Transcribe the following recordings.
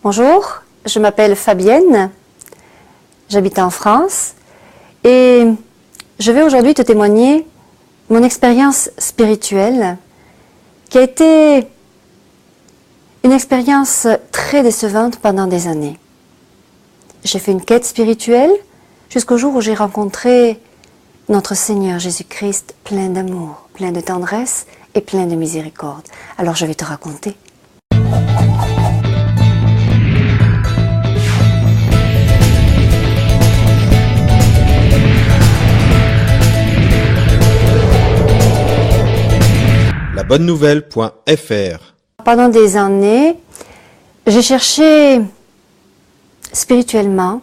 Bonjour, je m'appelle Fabienne, j'habite en France et je vais aujourd'hui te témoigner mon expérience spirituelle qui a été une expérience très décevante pendant des années. J'ai fait une quête spirituelle jusqu'au jour où j'ai rencontré notre Seigneur Jésus-Christ plein d'amour, plein de tendresse et plein de miséricorde. Alors je vais te raconter. Labonnenouvelle.fr. Pendant des années, j'ai cherché spirituellement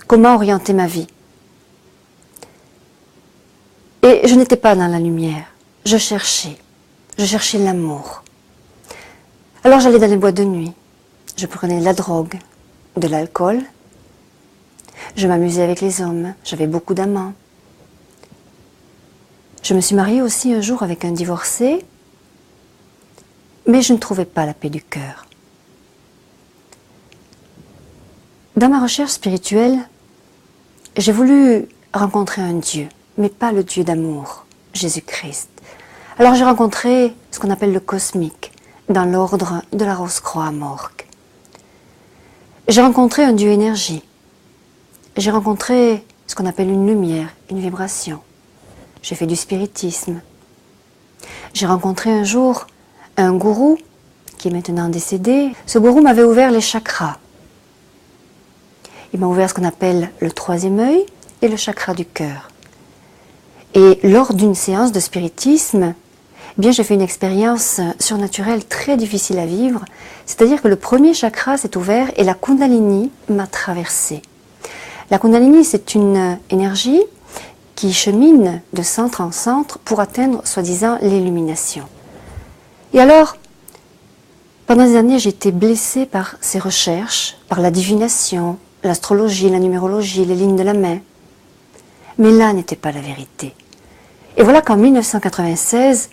comment orienter ma vie. Et je n'étais pas dans la lumière. Je cherchais l'amour. Alors j'allais dans les boîtes de nuit. Je prenais de la drogue, de l'alcool. Je m'amusais avec les hommes. J'avais beaucoup d'amants. Je me suis mariée aussi un jour avec un divorcé. Mais je ne trouvais pas la paix du cœur. Dans ma recherche spirituelle, j'ai voulu rencontrer un Dieu, mais pas le Dieu d'amour, Jésus-Christ. Alors j'ai rencontré ce qu'on appelle le cosmique, dans l'ordre de la Rose-Croix à Morques. J'ai rencontré un Dieu énergie. J'ai rencontré ce qu'on appelle une lumière, une vibration. J'ai fait du spiritisme. J'ai rencontré un jour un gourou qui est maintenant décédé. Ce gourou m'avait ouvert les chakras. Il m'a ouvert ce qu'on appelle le troisième œil et le chakra du cœur. Et lors d'une séance de spiritisme, j'ai fait une expérience surnaturelle très difficile à vivre. C'est-à-dire que le premier chakra s'est ouvert et la Kundalini m'a traversée. La Kundalini, c'est une énergie qui chemine de centre en centre pour atteindre, soi-disant, l'illumination. Et alors, pendant des années, j'ai été blessée par ces recherches, par la divination, l'astrologie, la numérologie, les lignes de la main. Mais là n'était pas la vérité. Et voilà qu'en 1996,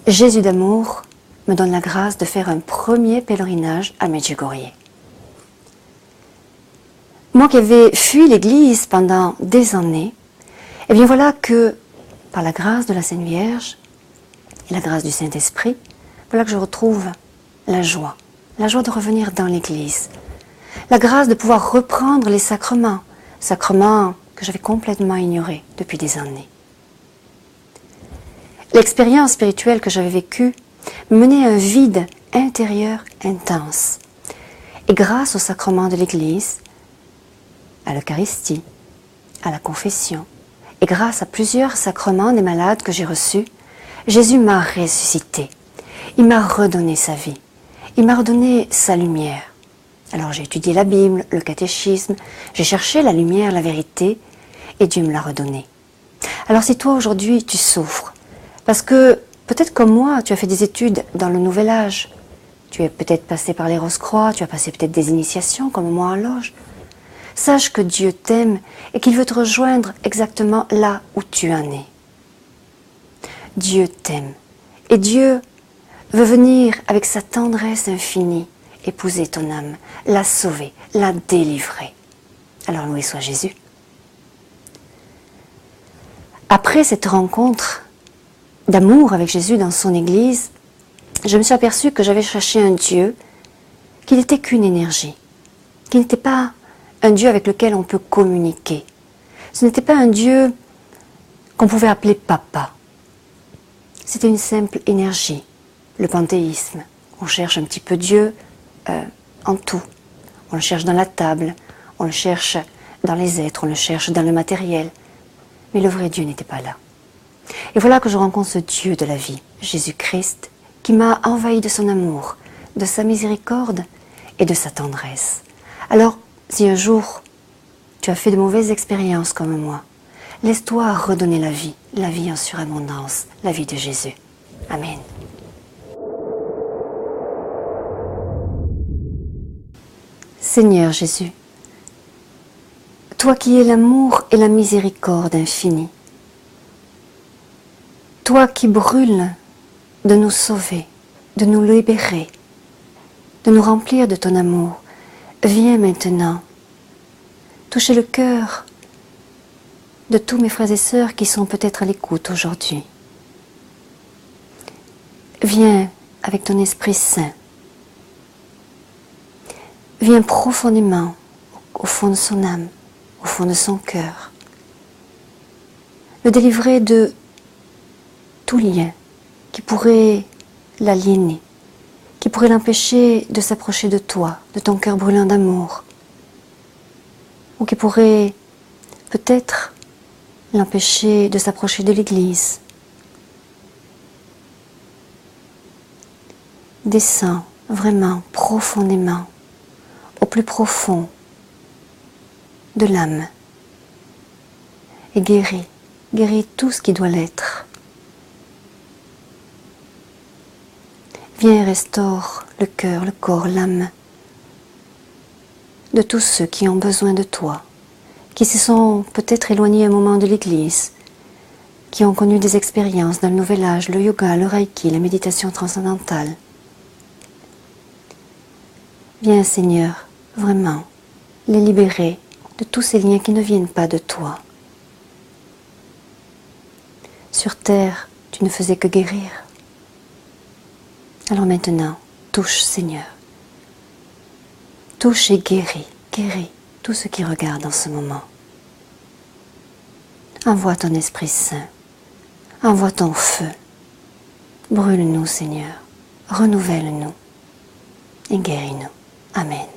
Jésus d'amour me donne la grâce de faire un premier pèlerinage à Medjugorje. Moi qui avais fui l'Église pendant des années, et bien voilà que, par la grâce de la Sainte Vierge et la grâce du Saint-Esprit, voilà que je retrouve la joie de revenir dans l'Église, la grâce de pouvoir reprendre les sacrements que j'avais complètement ignorés depuis des années. L'expérience spirituelle que j'avais vécue me menait à un vide intérieur intense. Et grâce au sacrement de l'Église, à l'Eucharistie, à la confession, et grâce à plusieurs sacrements des malades que j'ai reçus, Jésus m'a ressuscité. Il m'a redonné sa vie. Il m'a redonné sa lumière. Alors j'ai étudié la Bible, le catéchisme, j'ai cherché la lumière, la vérité, et Dieu me l'a redonnée. Alors si toi aujourd'hui tu souffres, parce que peut-être comme moi, tu as fait des études dans le Nouvel Âge, tu es peut-être passé par les Rose-Croix, tu as passé peut-être des initiations comme moi en loge, sache que Dieu t'aime et qu'il veut te rejoindre exactement là où tu en es. Dieu t'aime et Dieu veut venir avec sa tendresse infinie, épouser ton âme, la sauver, la délivrer. Alors loué soit Jésus. Après cette rencontre d'amour avec Jésus dans son Église, je me suis aperçue que j'avais cherché un Dieu qui n'était qu'une énergie, qui n'était pas un Dieu avec lequel on peut communiquer. Ce n'était pas un Dieu qu'on pouvait appeler papa. C'était une simple énergie. Le panthéisme, on cherche un petit peu Dieu en tout. On le cherche dans la table, on le cherche dans les êtres, on le cherche dans le matériel. Mais le vrai Dieu n'était pas là. Et voilà que je rencontre ce Dieu de la vie, Jésus-Christ, qui m'a envahi de son amour, de sa miséricorde et de sa tendresse. Alors, si un jour tu as fait de mauvaises expériences comme moi, laisse-toi redonner la vie en surabondance, la vie de Jésus. Amen. Seigneur Jésus, toi qui es l'amour et la miséricorde infinie, toi qui brûles de nous sauver, de nous libérer, de nous remplir de ton amour, viens maintenant toucher le cœur de tous mes frères et sœurs qui sont peut-être à l'écoute aujourd'hui. Viens avec ton Esprit Saint. Viens profondément au fond de son âme, au fond de son cœur. Le délivrer de tout lien qui pourrait l'aliéner, qui pourrait l'empêcher de s'approcher de toi, de ton cœur brûlant d'amour, ou qui pourrait peut-être l'empêcher de s'approcher de l'Église. Descends vraiment profondément, au plus profond de l'âme, et guéris tout ce qui doit l'être. Viens et restaure le cœur, le corps, l'âme de tous ceux qui ont besoin de toi, qui se sont peut-être éloignés un moment de l'Église, qui ont connu des expériences dans le Nouvel Âge, le yoga, le reiki, la méditation transcendantale. Viens Seigneur, vraiment, les libérer de tous ces liens qui ne viennent pas de toi. Sur terre, tu ne faisais que guérir. Alors maintenant, touche Seigneur. Touche et guéris tout ce qui regarde en ce moment. Envoie ton Esprit Saint. Envoie ton feu. Brûle-nous Seigneur. Renouvelle-nous. Et guéris-nous. Amen.